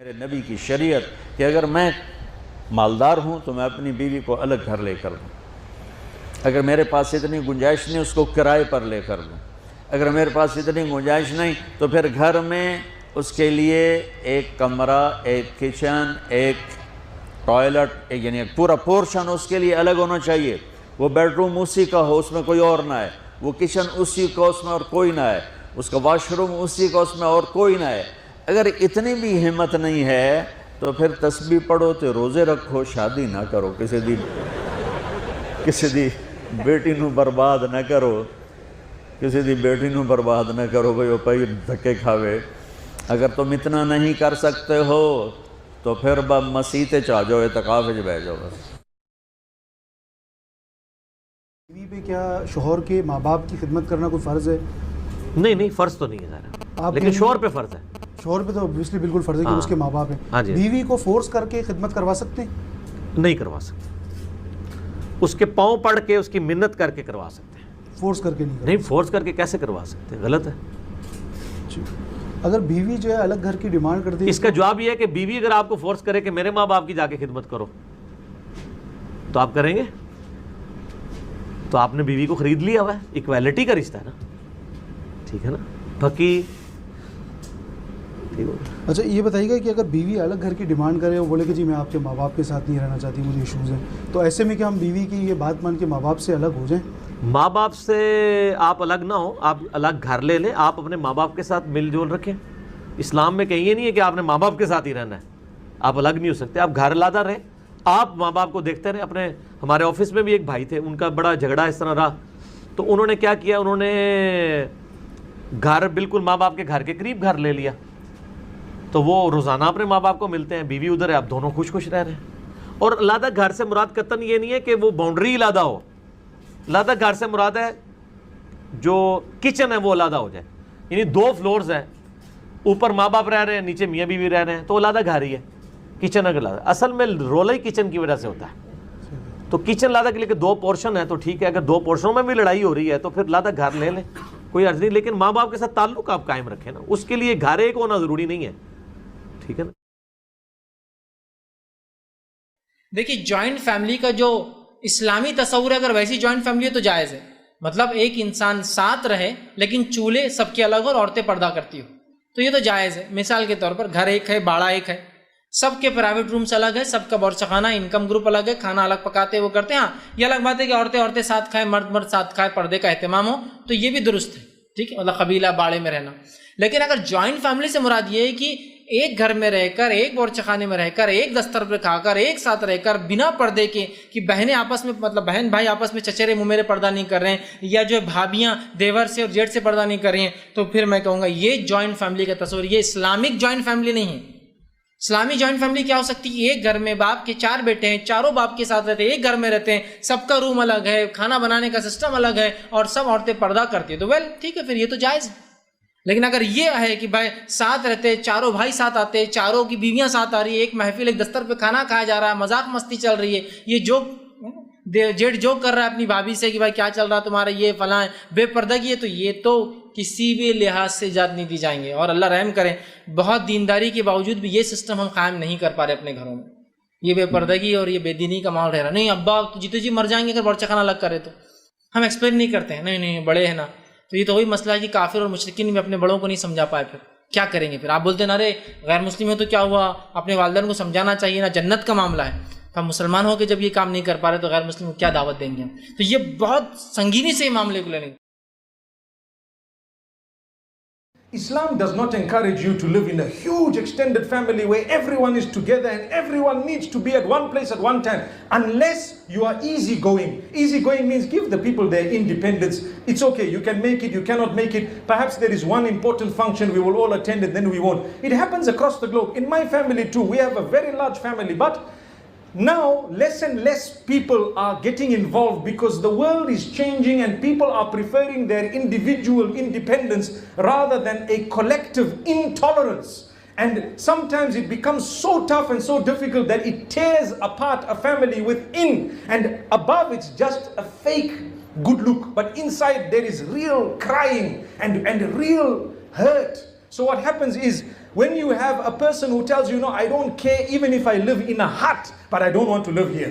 میرے نبی کی شریعت کہ اگر میں مالدار ہوں تو میں اپنی بیوی کو الگ گھر لے کر دوں، اگر میرے پاس اتنی گنجائش نہیں اس کو کرائے پر لے کر دوں، اگر میرے پاس اتنی گنجائش نہیں تو پھر گھر میں اس کے لیے ایک کمرہ، ایک کچن، ایک ٹوائلٹ، یعنی ایک پورا پورشن اس کے لیے الگ ہونا چاہیے۔ وہ بیڈ روم اسی کا ہو، اس میں کوئی اور نہ ہے، وہ کچن اسی کا، اس میں اور کوئی نہ ہے، اس کا واش روم اسی کا، اس میں اور کوئی نہ ہے۔ اگر اتنی بھی ہمت نہیں ہے تو پھر تسبیح پڑھو تو روزے رکھو، شادی نہ کرو، کسی دی بیٹی نو برباد نہ کرو، کسی دی بیٹی نو برباد نہ کرو بھئی وہ پہی دھکے کھاوے۔ اگر تم اتنا نہیں کر سکتے ہو تو پھر مسیح چاہ جاؤ، اعتکاف وچ بیٹھ جاؤ بس۔ بیوی پہ کیا شوہر کے ماں باپ کی خدمت کرنا کوئی فرض ہے؟ نہیں فرض تو نہیں ہے ظاہر، لیکن شوہر پہ فرض ہے۔ شوہر پہ تو obviously بالکل فرض ہے کہ اس کے ماں باپ ہیں۔ بیوی کو فورس کر کے خدمت کروا سکتے ہیں؟ نہیں کروا سکتے، اس کے پاؤں پڑھ کے اس کی منت کر کے کروا سکتے ہیں، فورس کر کے نہیں فورس کر کے کیسے کروا سکتے، غلط ہے۔ اگر بیوی جو ہے الگ گھر کی ڈیمانڈ کرتی ہے، اس کا جواب یہ ہے کہ بیوی اگر آپ کو فورس کرے کہ میرے ماں باپ کی جا کے خدمت کرو تو آپ کریں گے؟ تو آپ نے بیوی کو خرید لیا ہوا ہے، ایکویلٹی کا رشتہ ہے نا، ٹھیک ہے نا، باقی ٹھیک ہو۔ اچھا یہ بتائیے گا کہ اگر بیوی الگ گھر کی ڈیمانڈ کرے اور بولے کہ جی میں آپ کے ماں باپ کے ساتھ نہیں رہنا چاہتی، مجھے ایشوز ہیں، تو ایسے میں کیا ہم بیوی کی یہ بات مان کے ماں باپ سے الگ ہو جائیں؟ ماں باپ سے آپ الگ نہ ہو، آپ الگ گھر لے لیں، آپ اپنے ماں باپ کے ساتھ مل جول رکھیں۔ اسلام میں کہیں یہ نہیں ہے کہ آپ نے ماں باپ کے ساتھ ہی رہنا ہے، آپ الگ نہیں ہو سکتے، آپ گھر لادا رہیں، آپ ماں باپ کو دیکھتے رہیں۔ اپنے ہمارے آفس میں بھی ایک بھائی تھے، ان کا بڑا جھگڑا اس طرح رہا، تو انہوں نے کیا کیا، انہوں نے گھر بالکل ماں باپ کے گھر کے قریب گھر لے لیا، تو وہ روزانہ اپنے ماں باپ کو ملتے ہیں، بیوی ادھر ہے، آپ دونوں خوش خوش رہ رہے ہیں۔ اور علیحدہ گھر سے مراد قطعاً یہ نہیں ہے کہ وہ باؤنڈری علیحدہ ہو، علیحدہ گھر سے مراد ہے جو کچن ہے وہ علیحدہ ہو جائے، یعنی 2 فلورز ہیں، اوپر ماں باپ رہ رہے ہیں، نیچے میاں بیوی رہ رہے ہیں، تو علیحدہ گھر ہی ہے، کچن علیحدہ۔ اصل میں رولا ہی کچن کی وجہ سے ہوتا ہے، تو کچن علیحدہ کے لیے کہ 2 پورشن ہے تو ٹھیک ہے، اگر 2 پورشنوں میں بھی لڑائی ہو رہی ہے تو پھر علیحدہ گھر لے لیں، کوئی عرض نہیں، لیکن ماں باپ کے ساتھ تعلق آپ قائم رکھیں نا، اس کے لیے گھر ایک ہونا ضروری نہیں ہے، ٹھیک ہے نا۔ دیکھیے جوائنٹ فیملی کا جو اسلامی تصور ہے، اگر ویسی جوائنٹ فیملی ہے تو جائز ہے، مطلب ایک انسان ساتھ رہے لیکن چولہے سب کے الگ ہو اور عورتیں پردہ کرتی ہو، تو یہ تو جائز ہے۔ مثال کے طور پر گھر ایک ہے، باڑہ ایک ہے، سب کے پرائیویٹ رومز الگ ہے، سب کا بورچخانہ، انکم گروپ الگ ہے، کھانا الگ پکاتے وہ کرتے ہیں۔ ہاں یہ الگ بات ہے کہ عورتیں ساتھ کھائیں، مرد ساتھ کھائے، پردے کا اہتمام ہو، تو یہ بھی درست ہے، ٹھیک ہے، مطلب قبیلہ باڑے میں رہنا۔ لیکن اگر جوائنٹ فیملی سے مراد یہ ہے کہ ایک گھر میں رہ کر، ایک بورچخانے میں رہ کر، ایک دستر پہ کھا کر، ایک ساتھ رہ کر، بنا پردے کے، کہ بہنیں آپس میں، مطلب بہن بھائی آپس میں چچرے منہ میرے پردہ نہیں کر رہے ہیں، یا جو بھابیاں دیور سے اور جیٹھ سے پردہ نہیں کر رہی ہیں، تو پھر میں کہوں گا یہ جوائنٹ فیملی کا تصور، یہ اسلامک جوائنٹ فیملی نہیں ہے۔ اسلامی جوائنٹ فیملی کیا ہو سکتی ہے؟ ایک گھر میں باپ کے 4 بیٹے ہیں، چاروں باپ کے ساتھ رہتے ہیں، ایک گھر میں رہتے ہیں، سب کا روم الگ ہے، کھانا بنانے کا سسٹم الگ ہے، اور سب عورتیں پردہ کرتی ہیں، تو ویل ٹھیک ہے، پھر یہ تو جائز ہے۔ لیکن اگر یہ ہے کہ بھائی ساتھ رہتے، چاروں بھائی ساتھ آتے، چاروں کی بیویاں ساتھ آ رہی ہے، ایک محفل، ایک دستر پہ کھانا کھایا جا رہا ہے، مذاق مستی چل رہی ہے، یہ جیٹ جوک کر رہا ہے اپنی بھابھی سے کہ بھائی کیا چل رہا تمہارا، یہ فلاں ہے، بے پردگی ہے، تو یہ تو کسی بھی لحاظ سے اجازت نہیں دی جائیں گے۔ اور اللہ رحم کرے، بہت دینداری کے باوجود بھی یہ سسٹم ہم قائم نہیں کر پا رہے اپنے گھروں میں، یہ بے پردگی اور یہ بے دینی کا ماحول رہ رہا۔ نہیں ابا جیتے جی مر جائیں گے اگر بورچخانہ الگ کرے تو، ہم ایکسپلین نہیں کرتے ہیں، نہیں بڑے ہیں نا، تو یہ تو وہی مسئلہ ہے کہ کافر اور مشرکین بھی اپنے بڑوں کو نہیں سمجھا پائے، پھر کیا کریں گے؟ پھر آپ بولتے ہیں نا ارے غیر مسلم ہے تو کیا ہوا، اپنے والدین کو سمجھانا چاہیے نا، جنت کا معاملہ ہے۔ ہم مسلمان ہو کے جب یہ کام نہیں کر پا رہے تو غیر مسلم کو کیا دعوت دیں گے ہم؟ تو یہ بہت سنگینی سے معاملے کو لینے۔ Islam does not encourage you to live in a huge extended family where everyone is together and everyone needs to be at one place at one time, unless you are easygoing. Easygoing means give the people their independence. It's okay, you can make it, you cannot make it. Perhaps there is one important function, we will all attend it, then we won't. It happens across the globe. In my family too, we have a very large family, but now less and less people are getting involved because the world is changing and people are preferring their individual independence rather than a collective intolerance. And sometimes it becomes so tough and so difficult that it tears apart a family within, and above it's just a fake good look, but inside there is real crying and real hurt. So what happens is When you have a person who tells you, no, I don't care even if I live in a hut, but I don't want to live here.